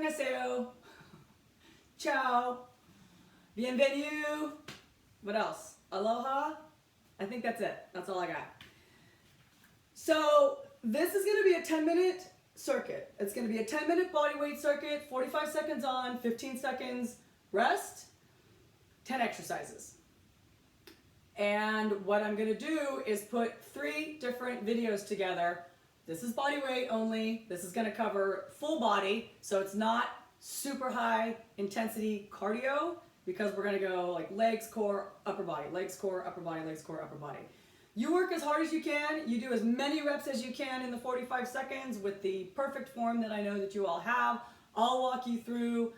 Annyeonghaseyo. Ciao. Bienvenue. What else? Aloha. I think that's it. That's all I got. So this is going to be a 10-minute circuit. It's going to be a 10-minute body weight circuit, 45 seconds on, 15 seconds rest, 10 exercises. And what I'm going to do is put 3 different videos together. This is body weight only. This is going to cover full body, so it's not super high intensity cardio, because we're going to go like legs, core, upper body, legs, core, upper body, legs, core, upper body. You work as hard as you can. You do as many reps as you can in the 45 seconds with the perfect form that I know that you all have. I'll walk you through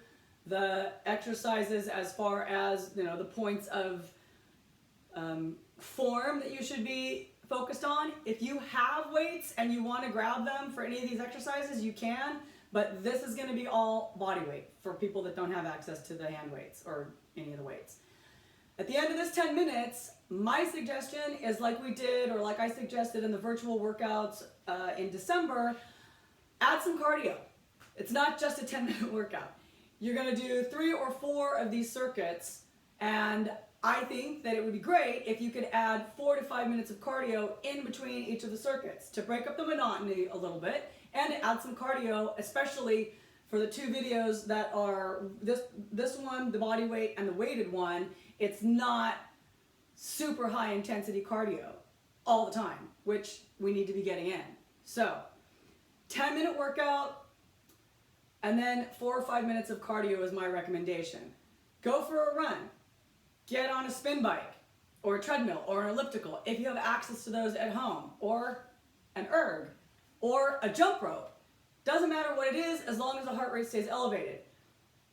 the exercises as far as, you know, the points of form that you should be focused on. If you have weights and you want to grab them for any of these exercises, you can, but this is going to be all body weight for people that don't have access to the hand weights or any of the weights. At the end of this 10 minutes, my suggestion is like we did, or like I suggested in the virtual workouts in December, add some cardio. It's not just a 10-minute workout. You're going to do 3 or 4 of these circuits, and I think that it would be great if you could add 4 to 5 minutes of cardio in between each of the circuits to break up the monotony a little bit and add some cardio, especially for the 2 videos that are this one, the body weight, and the weighted one. It's not super high intensity cardio all the time, which we need to be getting in. So 10-minute workout, and then 4 or 5 minutes of cardio is my recommendation. Go for a run. Get on a spin bike or a treadmill or an elliptical if you have access to those at home, or an erg or a jump rope. Doesn't matter what it is as long as the heart rate stays elevated.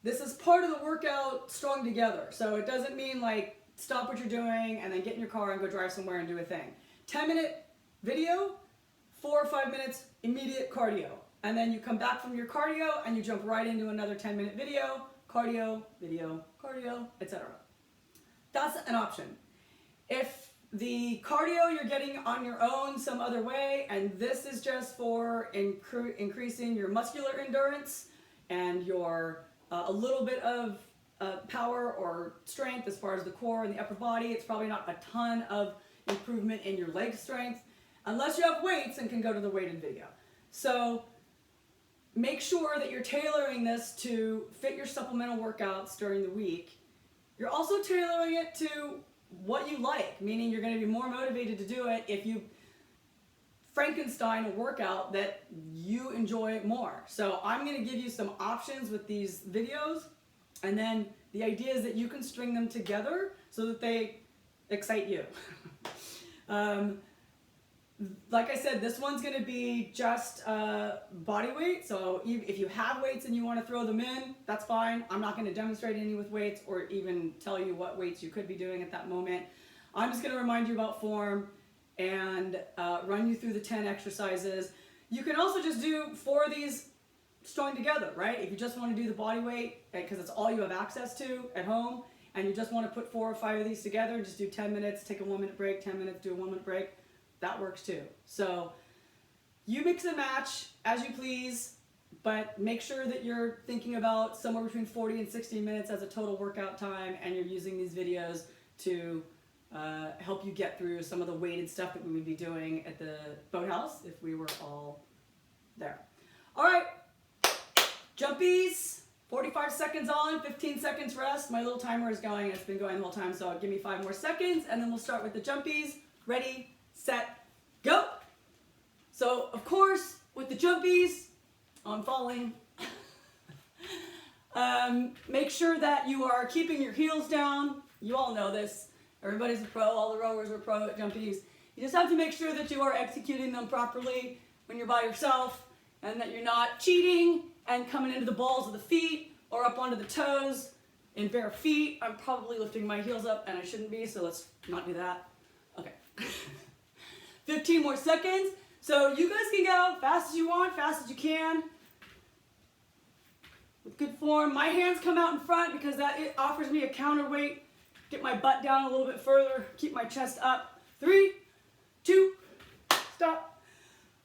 This is part of the workout strung together, so it doesn't mean like stop what you're doing and then get in your car and go drive somewhere and do a thing. 10-minute video, 4 or 5 minutes immediate cardio, and then you come back from your cardio and you jump right into another 10-minute video, cardio, etc. That's an option. If the cardio you're getting on your own some other way, and this is just for increasing your muscular endurance and your a little bit of power or strength as far as the core and the upper body, it's probably not a ton of improvement in your leg strength unless you have weights and can go to the weighted video. So make sure that you're tailoring this to fit your supplemental workouts during the week. You're also tailoring it to what you like, meaning you're going to be more motivated to do it if you Frankenstein a workout that you enjoy more. So I'm going to give you some options with these videos, and then the idea is that you can string them together so that they excite you. Like I said, this one's going to be just body weight, so if you have weights and you want to throw them in, that's fine. I'm not going to demonstrate any with weights or even tell you what weights you could be doing at that moment. I'm just going to remind you about form and run you through the 10 exercises. You can also just do 4 of these strung together, right? If you just want to do the body weight, because it's all you have access to at home, and you just want to put 4 or 5 of these together, just do 10 minutes, take a 1-minute break, 10 minutes, do a 1-minute break. That works too. So you mix and match as you please, but make sure that you're thinking about somewhere between 40 and 60 minutes as a total workout time, and you're using these videos to help you get through some of the weighted stuff that we would be doing at the boathouse if we were all there. All right, jumpies, 45 seconds on, 15 seconds rest. My little timer is going, and it's been going the whole time, so give me 5 more seconds, and then we'll start with the jumpies. Ready, set, go. So, of course, with the jumpies, I'm falling. Make sure that you are keeping your heels down. You all know this. Everybody's a pro. All the rowers are pro at jumpies. You just have to make sure that you are executing them properly when you're by yourself, and that you're not cheating and coming into the balls of the feet or up onto the toes in bare feet. I'm probably lifting my heels up, and I shouldn't be, so let's not do that. Okay. 15 more seconds. So you guys can go fast as you want, fast as you can. With good form. My hands come out in front because it offers me a counterweight. Get my butt down a little bit further. Keep my chest up. 3, 2, stop.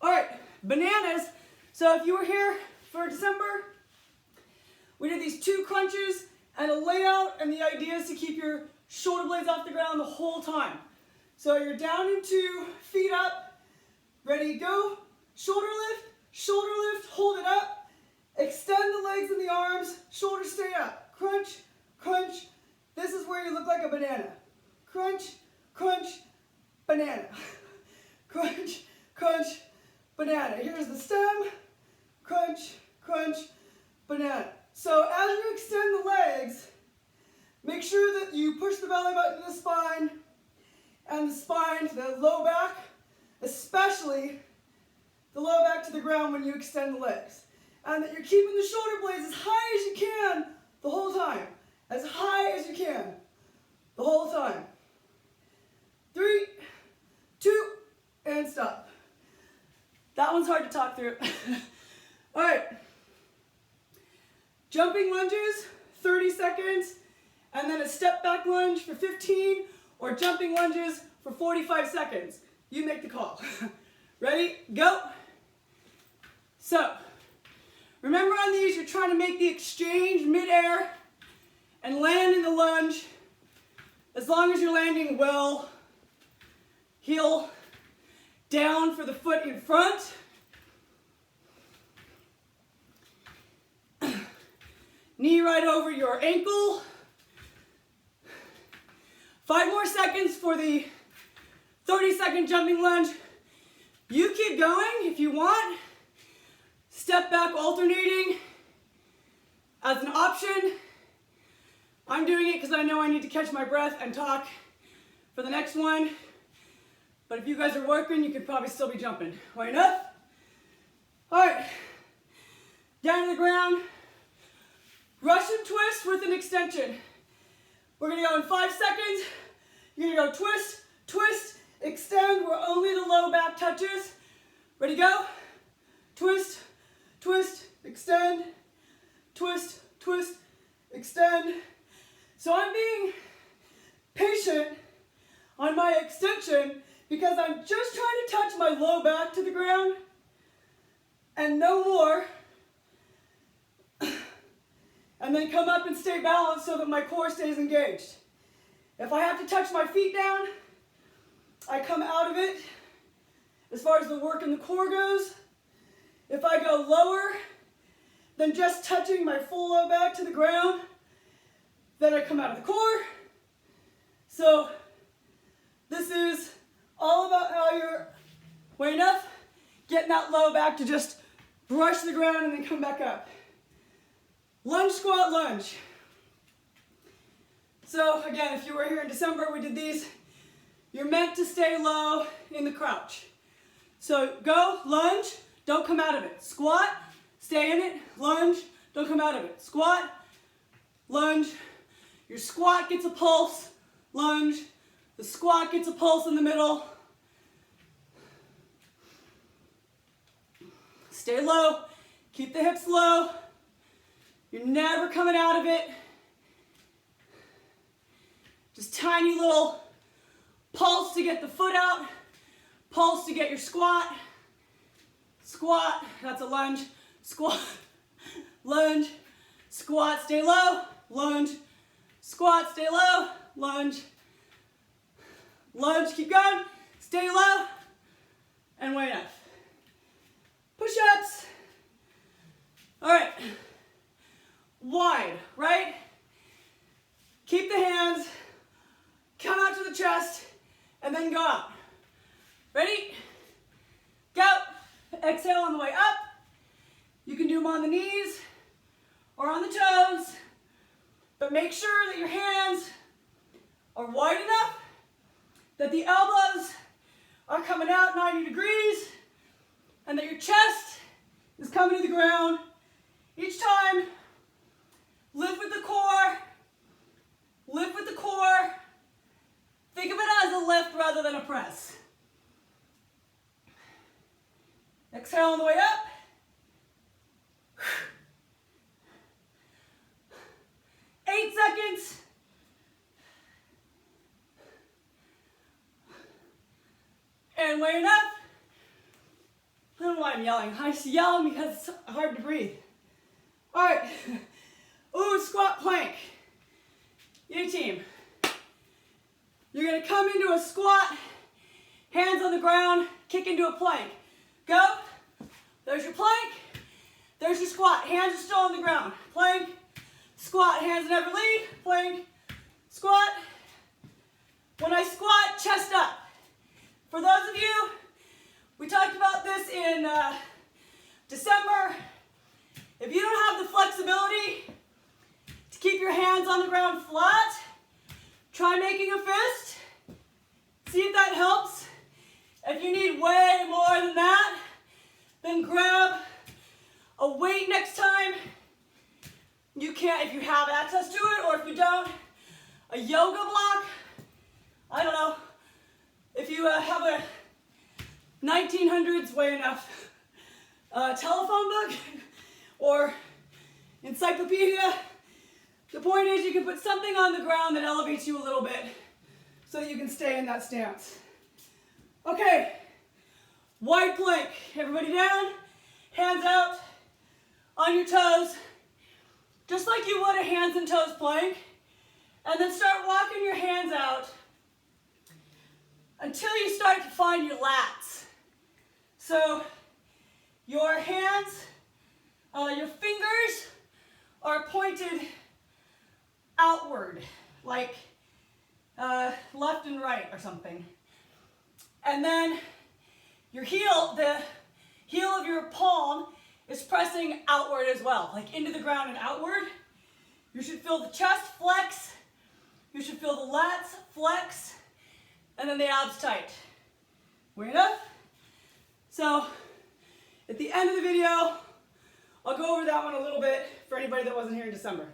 All right, bananas. So if you were here for December, We did these 2 crunches and a layout, and the idea is to keep your shoulder blades off the ground the whole time. So you're down into feet up, ready, go, shoulder lift, hold it up, extend the legs and the arms, shoulders stay up, crunch, crunch. This is where you look like a banana. Crunch, crunch, banana. Crunch, crunch, banana. Here's the stem, crunch, crunch, banana. So as you extend the legs, make sure that you push the belly button to the spine, and the spine to the low back, especially the low back to the ground when you extend the legs. And that you're keeping the shoulder blades as high as you can the whole time. As high as you can the whole time. 3, 2, and stop. That one's hard to talk through. All right. Jumping lunges, 30 seconds, and then a step back lunge for 15, or jumping lunges for 45 seconds. You make the call. Ready? Go. So, remember on these, you're trying to make the exchange midair and land in the lunge. As long as you're landing well, heel down for the foot in front. Knee right over your ankle. 5 more seconds for the 30-second jumping lunge. You keep going if you want. Step back alternating as an option. I'm doing it because I know I need to catch my breath and talk for the next one. But if you guys are working, you could probably still be jumping. Wait up. All right. Down to the ground. Russian twist with an extension. We're going to go in 5 seconds. You're going to go twist, twist, extend where only the low back touches. Ready, go. Twist, twist, extend, twist, twist, extend. So I'm being patient on my extension because I'm just trying to touch my low back to the ground and no more. And then come up and stay balanced so that my core stays engaged. If I have to touch my feet down, I come out of it as far as the work in the core goes. If I go lower than just touching my full low back to the ground, then I come out of the core. So this is all about how you're weighing up, getting that low back to just brush the ground and then come back up. Lunge, squat, lunge. So again, if you were here in December, we did these. You're meant to stay low in the crouch. So go, lunge, don't come out of it. Squat, stay in it, lunge, don't come out of it. Squat, lunge, your squat gets a pulse, lunge, the squat gets a pulse in the middle. Stay low, keep the hips low. You're never coming out of it. Just tiny little pulse to get the foot out, pulse to get your squat. Squat, that's a lunge. Squat, lunge, squat, stay low, lunge, squat, stay low, lunge, lunge, keep going, stay low, and weight up. Push-ups. All right. Wide, right? Keep the hands, come out to the chest, and then go out. Ready? Go. Exhale on the way up. You can do them on the knees or on the toes, but make sure that your hands are wide enough that the elbows are coming out 90 degrees and that your chest is coming to the ground. Each time, lift with the core, lift with the core. Think of it as a lift rather than a press. Exhale on the way up. Eight seconds. And weighing up. I don't know why I'm yelling. I just yell because it's hard to breathe. All right. Ooh, squat plank. Yay team. You're gonna come into a squat, hands on the ground, kick into a plank. Go. There's your plank. There's your squat. Hands are still on the ground. Plank, squat, hands never leave. Plank, squat. When I squat, chest up. For those of you, we talked about this in December. If you don't have the flexibility to keep your hands on the ground flat, try making a fist. See if that helps. If you need way more than that, then grab a weight next time. You can, if you have access to it, or if you don't, a yoga block. I don't know. If you have a 1900s way enough telephone book or encyclopedia, the point is you can put something on the ground that elevates you a little bit so that you can stay in that stance. Okay, wide plank. Everybody down, hands out on your toes, just like you would a hands and toes plank, and then start walking your hands out until you start to find your lats. So your hands, your fingers are pointed outward, like left and right or something. And then your heel, the heel of your palm is pressing outward as well, like into the ground and outward. You should feel the chest flex. You should feel the lats flex. And then the abs tight. Weird enough? So, at the end of the video, I'll go over that one a little bit for anybody that wasn't here in December.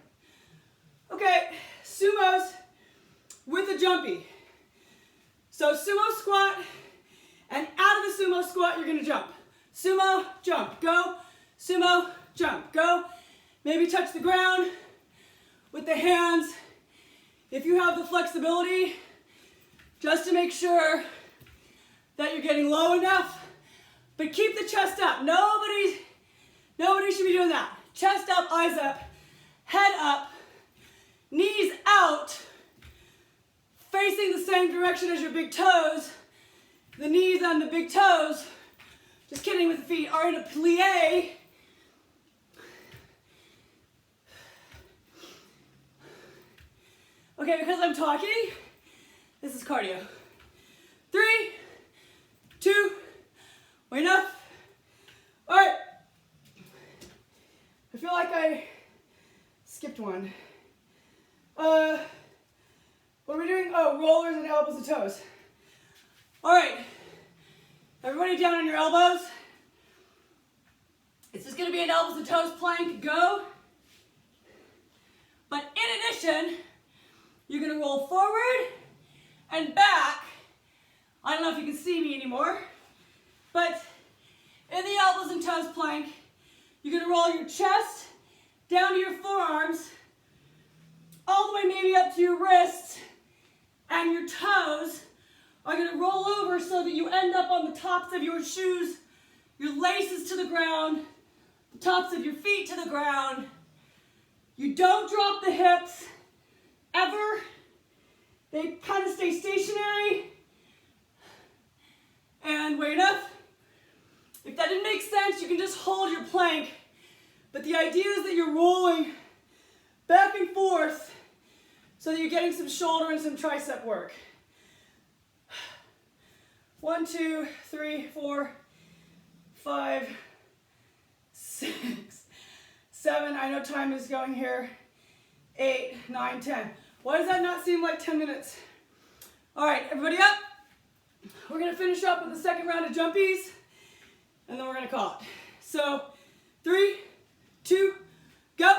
Okay, sumos with a jumpy. So sumo squat, and out of the sumo squat, you're gonna jump. Sumo, jump, go. Sumo, jump, go. Maybe touch the ground with the hands. If you have the flexibility, just to make sure that you're getting low enough, but keep the chest up. Nobody should be doing that. Chest up, eyes up, head up, knees out, facing the same direction as your big toes. The knees and the big toes, just kidding with the feet, are in a plie. Okay, because I'm talking, this is cardio. 3, 2, wait enough. All right. I feel like I skipped one. What are we doing? Oh, rollers and elbows and toes. All right. Everybody down on your elbows. It's just gonna be an elbows and toes plank, go. But in addition, you're gonna roll forward and back. I don't know if you can see me anymore, but in the elbows and toes plank, you're gonna roll your chest down to your forearms, all the way maybe up to your wrists, and your toes are gonna roll over so that you end up on the tops of your shoes, your laces to the ground, the tops of your feet to the ground. You don't drop the hips, ever. They kind of stay stationary. And wait enough. If that didn't make sense, you can just hold your plank. But the idea is that you're rolling back and forth so that you're getting some shoulder and some tricep work. 1, 2, 3, 4, 5, 6, 7. I know time is going here. 8, 9, 10. Why does that not seem like 10 minutes? All right, everybody up. We're gonna finish up with the second round of jumpies, and then we're gonna call it. So, 3, 2, go.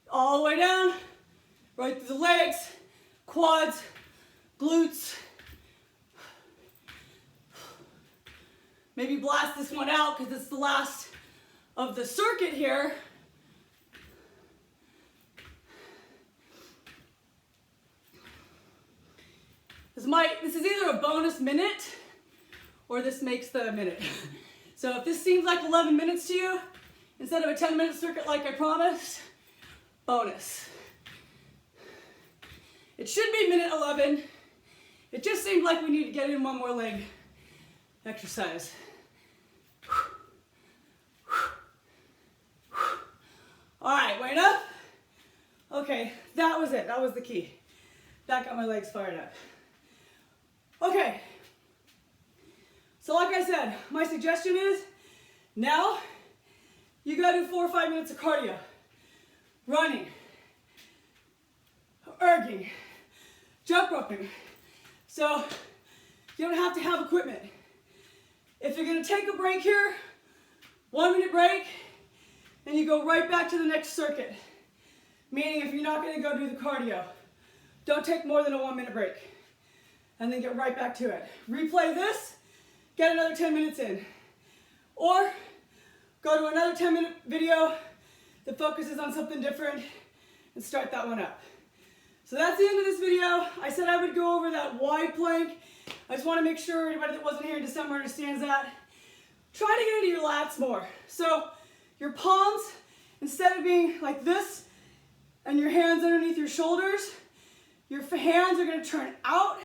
All the way down, right through the legs, quads, glutes. Maybe blast this one out because it's the last of the circuit here. This is either a bonus minute or this makes the minute. So if this seems like 11 minutes to you, instead of a 10-minute circuit like I promised, bonus. It should be minute 11. It just seemed like we need to get in one more leg exercise. All right, weight up. Okay, that was it. That was the key. That got my legs fired up. Okay. So like I said, my suggestion is now you gotta do 4 or 5 minutes of cardio. Running, erging, jump roping. So you don't have to have equipment. If you're gonna take a break here, 1 minute break, and you go right back to the next circuit. Meaning if you're not gonna go do the cardio, don't take more than a 1 minute break. And then get right back to it. Replay this, get another 10 minutes in. Or go to another 10-minute video that focuses on something different and start that one up. So that's the end of this video. I said I would go over that wide plank. I just want to make sure anybody that wasn't here in December understands that. Try to get into your lats more. So your palms, instead of being like this and your hands underneath your shoulders, your hands are going to turn out